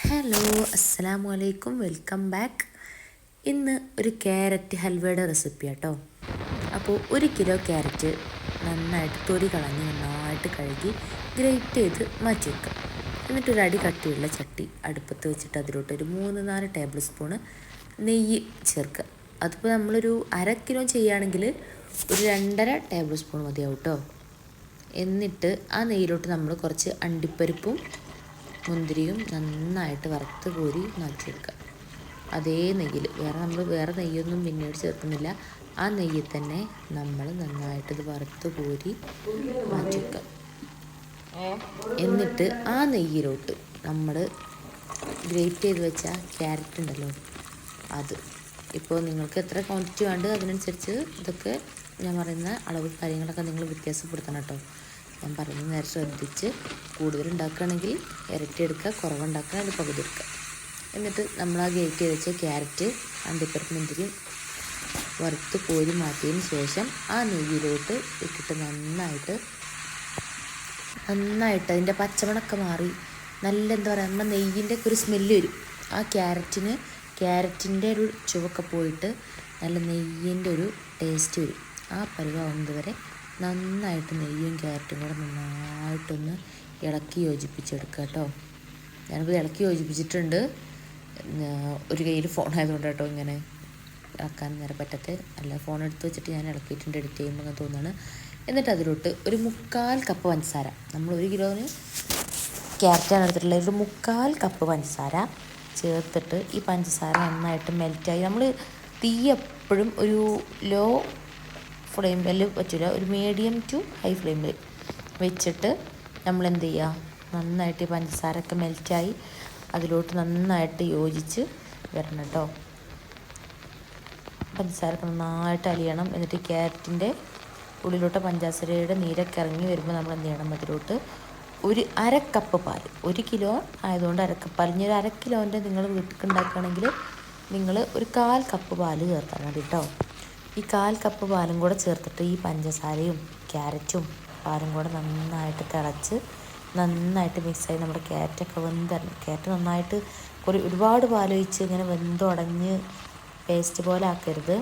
Hello, അസ്സലാമു അലൈക്കും, welcome back. ഇന്ന് ഒരു ക്യാരറ്റ് ഹൽവയുടെ റെസിപ്പി കേട്ടോ. അപ്പോൾ 1 കിലോ ക്യാരറ്റ് നന്നായിട്ട് തൊലി കളഞ്ഞ് നന്നായിട്ട് കഴുകി ഗ്രേറ്റ് ചെയ്ത് മാറ്റി വെക്കുക. എന്നിട്ടൊരു അടി കട്ടിയുള്ള ചട്ടി അടുപ്പത്ത് വെച്ചിട്ട് അതിലോട്ട് ഒരു 3-4 ടേബിൾ സ്പൂണ് നെയ്യ് ചേർക്കുക. അതിപ്പോൾ നമ്മളൊരു 1/2 കിലോ ചെയ്യുകയാണെങ്കിൽ ഒരു 2.5 ടേബിൾ സ്പൂൺ മതിയാവും കേട്ടോ. എന്നിട്ട് ആ നെയ്യിലോട്ട് നമ്മൾ കുറച്ച് അണ്ടിപ്പരിപ്പും മുന്തിരിയും നന്നായിട്ട് വറുത്ത് കോരി മാറ്റി വെക്കുക. അതേ നെയ്യിൽ വേറെ നെയ്യൊന്നും പിന്നീട് ചേർക്കുന്നില്ല. ആ നെയ്യിൽ തന്നെ നമ്മൾ നന്നായിട്ട് ഇത് വറുത്ത് കോരി മാറ്റി വെക്കുക. എന്നിട്ട് ആ നെയ്യിലോട്ട് നമ്മൾ ഗ്രേറ്റ് ചെയ്ത് വെച്ച ക്യാരറ്റ് ഉണ്ടല്ലോ, അത് ഇപ്പോൾ നിങ്ങൾക്ക് എത്ര ക്വാണ്ടിറ്റി വേണ്ടത് അതിനനുസരിച്ച് ഇതൊക്കെ ഞാൻ പറയുന്ന അളവ് കാര്യങ്ങളൊക്കെ നിങ്ങൾ വ്യത്യാസപ്പെടുത്തണം കേട്ടോ. ഞാൻ പറയുന്നത് നേരെ ശ്രദ്ധിച്ച് കൂടുതൽ ഉണ്ടാക്കുകയാണെങ്കിൽ ഇരട്ടി എടുക്കുക, കുറവുണ്ടാക്കുക അതിൽ പകുതി എടുക്കുക. എന്നിട്ട് നമ്മൾ ആ ഗ്രേറ്റ് ചെയ്ത് വെച്ച ക്യാരറ്റ് അണ്ടിപ്പരിപ്പ് മുന്തിരിയും വറുത്ത് കോരി മാറ്റിയതിന് ശേഷം ആ നെയ്യിലോട്ട് ഇട്ടിട്ട് നന്നായിട്ട് അതിൻ്റെ പച്ചമണമൊക്കെ മാറി നല്ല എന്താ പറയുക, നമ്മുടെ നെയ്യിൻ്റെ ഒക്കെ ഒരു സ്മെല്ല് വരും. ആ ക്യാരറ്റിൻ്റെ ഒരു ചുവക്കെ പോയിട്ട് നല്ല നെയ്യിൻ്റെ ഒരു ടേസ്റ്റ് വരും. ആ പരുവാകുന്നത് വരെ നന്നായിട്ട് നെയ്യും ക്യാരറ്റും കൂടെ നന്നായിട്ടൊന്ന് ഇളക്കി യോജിപ്പിച്ചെടുക്കുക കേട്ടോ. ഞാനിപ്പോൾ ഇളക്കി യോജിപ്പിച്ചിട്ടുണ്ട്. ഒരു കയ്യിൽ ഫോൺ ആയതുകൊണ്ട് കേട്ടോ ഇങ്ങനെ ഇളക്കാൻ നേരെ പറ്റത്തെ, അല്ല ഫോൺ എടുത്ത് വെച്ചിട്ട് ഞാൻ ഇളക്കിയിട്ടുണ്ട് എഡിറ്റ് ചെയ്യുമ്പോൾ അങ്ങനെ തോന്നുന്നു. എന്നിട്ട് അതിലോട്ട് ഒരു 1/4 കപ്പ് പഞ്ചസാര, നമ്മൾ 1 കിലോന് ക്യാരറ്റാണ് എടുത്തിട്ടുള്ളത്, ഒരു 1/4 കപ്പ് പഞ്ചസാര ചേർത്തിട്ട് ഈ പഞ്ചസാര നന്നായിട്ട് മെൽറ്റായി. നമ്മൾ തീ എപ്പോഴും ഒരു ലോ ഫ്ലെയിമിൽ പറ്റില്ല, ഒരു മീഡിയം ടു ഹൈ ഫ്ലെയിമിൽ വെച്ചിട്ട് നമ്മൾ എന്ത് ചെയ്യുക, നന്നായിട്ട് ഈ പഞ്ചസാരയൊക്കെ മെൽറ്റായി അതിലോട്ട് നന്നായിട്ട് യോജിച്ച് വരണം കേട്ടോ. പഞ്ചസാരയൊക്കെ നന്നായിട്ട് അലിയണം. എന്നിട്ട് ക്യാരറ്റിൻ്റെ ഉള്ളിലോട്ട് പഞ്ചസാരയുടെ നീരൊക്കെ ഇറങ്ങി വരുമ്പോൾ നമ്മൾ എന്ത് ചെയ്യണം, അതിലോട്ട് ഒരു 1/2 കപ്പ് പാൽ, 1 കിലോ ആയതുകൊണ്ട് 1/2 കപ്പ് പാൽ. ഇനി ഒരു 1/2 കിലോൻ്റെ നിങ്ങൾ വീട്ടിൽ ഉണ്ടാക്കുകയാണെങ്കിൽ നിങ്ങൾ ഒരു 1/4 കപ്പ് പാൽ ചേർത്താൽ മതി കേട്ടോ. ഈ 1/4 കപ്പ് പാലും കൂടെ ചേർത്തിട്ട് ഈ പഞ്ചസാരയും ക്യാരറ്റും പാലും കൂടെ നന്നായിട്ട് തിളച്ച് നന്നായിട്ട് മിക്സായി നമ്മുടെ ക്യാരറ്റൊക്കെ ക്യാരറ്റ് നന്നായിട്ട് ഒരുപാട് പാലൊഴിച്ച് ഇങ്ങനെ വെന്തുടഞ്ഞ് പേസ്റ്റ് പോലെ ആക്കരുത്.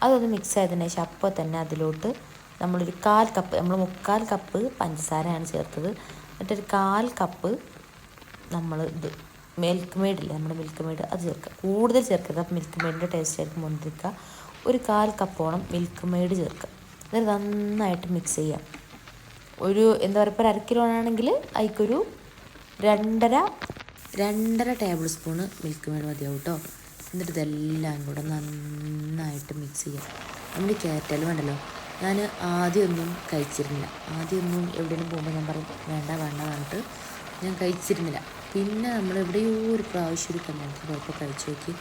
അതൊന്ന് മിക്സ് ആയതിനു ശേഷം അപ്പോൾ തന്നെ അതിലോട്ട് നമ്മളൊരു 1/4 കപ്പ്, നമ്മൾ 1/4 കപ്പ് പഞ്ചസാരയാണ് ചേർത്തത്. എന്നിട്ടൊരു 1/4 കപ്പ് നമ്മൾ മിൽക്ക് മെയ്ഡില്ലേ, നമ്മുടെ മിൽക്ക് മെയ്ഡ് അത് ചേർക്കുക. കൂടുതൽ ചേർക്കരുത്, അപ്പോൾ മിൽക്ക് മെയ്ഡിൻ്റെ ടേസ്റ്റ് ആയിരിക്കും മുന്തിരിക്കുക. ഒരു 1/4 കപ്പോളം മിൽക്ക് മെയ്ഡ് ചേർക്കുക. എന്നിട്ട് നന്നായിട്ട് മിക്സ് ചെയ്യാം. ഒരു എന്താ പറയുക, ഇപ്പോൾ 1/2 കിലോ ആണെങ്കിൽ അതിക്കൊരു 2.5 ടേബിൾ സ്പൂണ് മിൽക്ക് മെയ്ഡ് മതിയാവും കേട്ടോ. എന്നിട്ട് ഇതെല്ലാം കൂടെ നന്നായിട്ട് മിക്സ് ചെയ്യാം. നമ്മുടെ ക്യാരറ്റ് വേണ്ടല്ലോ, ഞാൻ ആദ്യമൊന്നും കഴിച്ചിരുന്നില്ല. ആദ്യമൊന്നും എവിടെയെങ്കിലും പോകുമ്പോൾ ഞാൻ പറയും വേണ്ട പറഞ്ഞിട്ട് ഞാൻ കഴിച്ചിരുന്നില്ല. പിന്നെ നമ്മൾ എവിടെയോ ഒരു പ്രാവശ്യം ഒരു കല്യാണത്തിന് പോയപ്പോൾ കഴിച്ചു നോക്കി,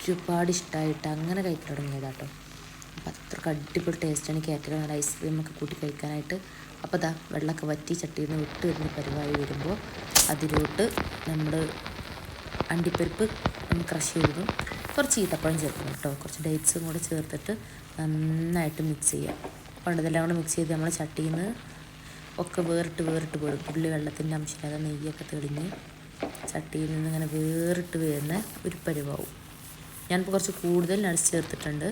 ഒരുപാട് ഇഷ്ടമായിട്ട് അങ്ങനെ കഴിക്കാൻ തുടങ്ങിയതാട്ടോ. അപ്പം അത്രയ്ക്ക് അടിപൊളി ടേസ്റ്റാണ് ക്യാരറ്റ് നല്ല ഐസ്ക്രീമൊക്കെ കൂട്ടി കഴിക്കാനായിട്ട്. അപ്പോൾ ദാ വെള്ളമൊക്കെ വറ്റി ചട്ടിയിൽ നിന്ന് വിട്ട് വരുന്ന പരിവായി വരുമ്പോൾ അതിലോട്ട് നമ്മൾ അണ്ടിപ്പരിപ്പ് ക്രഷ് ചെയ്തതും കുറച്ച് ഈത്തപ്പഴം ചേർക്കണം കേട്ടോ, കുറച്ച് ഡേറ്റ്സും കൂടെ ചേർത്തിട്ട് നന്നായിട്ട് മിക്സ് ചെയ്യാം. പണ്ട് ഇതെല്ലാം കൂടെ മിക്സ് ചെയ്ത് നമ്മൾ ചട്ടിയിൽ നിന്ന് ഒക്കെ വേറിട്ട് പോരും. പുള്ളി വെള്ളത്തിൻ്റെ അംശമില്ലാതെ നെയ്യൊക്കെ തെളിഞ്ഞ് ചട്ടിയിൽ നിന്ന് ഇങ്ങനെ വേറിട്ട് വരുന്ന ഒരു പരിവാവും. ഞാനിപ്പോൾ കുറച്ച് കൂടുതൽ നട്ട്സ് ചേർത്തിട്ടുണ്ട്.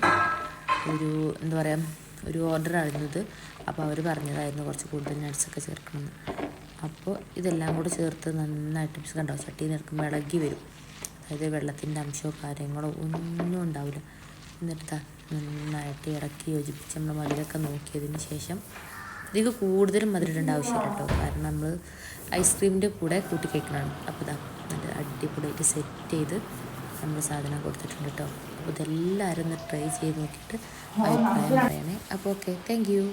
ഒരു എന്താ പറയുക, ഒരു ഓർഡർ ആയിരുന്നത്. അപ്പോൾ അവർ പറഞ്ഞതായിരുന്നു കുറച്ച് കൂടുതൽ നട്ട്സൊക്കെ ചേർക്കണമെന്ന്. അപ്പോൾ ഇതെല്ലാം കൂടെ ചേർത്ത് നന്നായിട്ട് കണ്ടോ, ചട്ടിയിൽ നിന്ന് ഇറക്കുമ്പോൾ ഇളകി വരും. അതായത് വെള്ളത്തിൻ്റെ അംശമോ കാര്യങ്ങളോ ഒന്നും ഉണ്ടാവില്ല. എന്നിട്ട് നന്നായിട്ട് ഇറക്കി യോജിപ്പിച്ച് നമ്മൾ മധുരമൊക്കെ നോക്കിയതിന് ശേഷം ഇതിക്ക് കൂടുതലും മധുരത്തിൻ്റെ ആവശ്യമില്ല കേട്ടോ, കാരണം നമ്മൾ ഐസ്ക്രീമിൻ്റെ കൂടെ കൂട്ടി കഴിക്കണതാണ്. അപ്പോൾ ഇതാ നല്ല അടിപൊളിയായിട്ട് സെറ്റ് ചെയ്ത് നമ്മൾ സാധനം കൊടുത്തിട്ടുണ്ട് കേട്ടോ. അപ്പോൾ ഇതെല്ലാവരും ഒന്ന് ട്രൈ ചെയ്ത് നോക്കിയിട്ട് അഭിപ്രായം പറയണേ. അപ്പോൾ ഓക്കെ, താങ്ക് യു.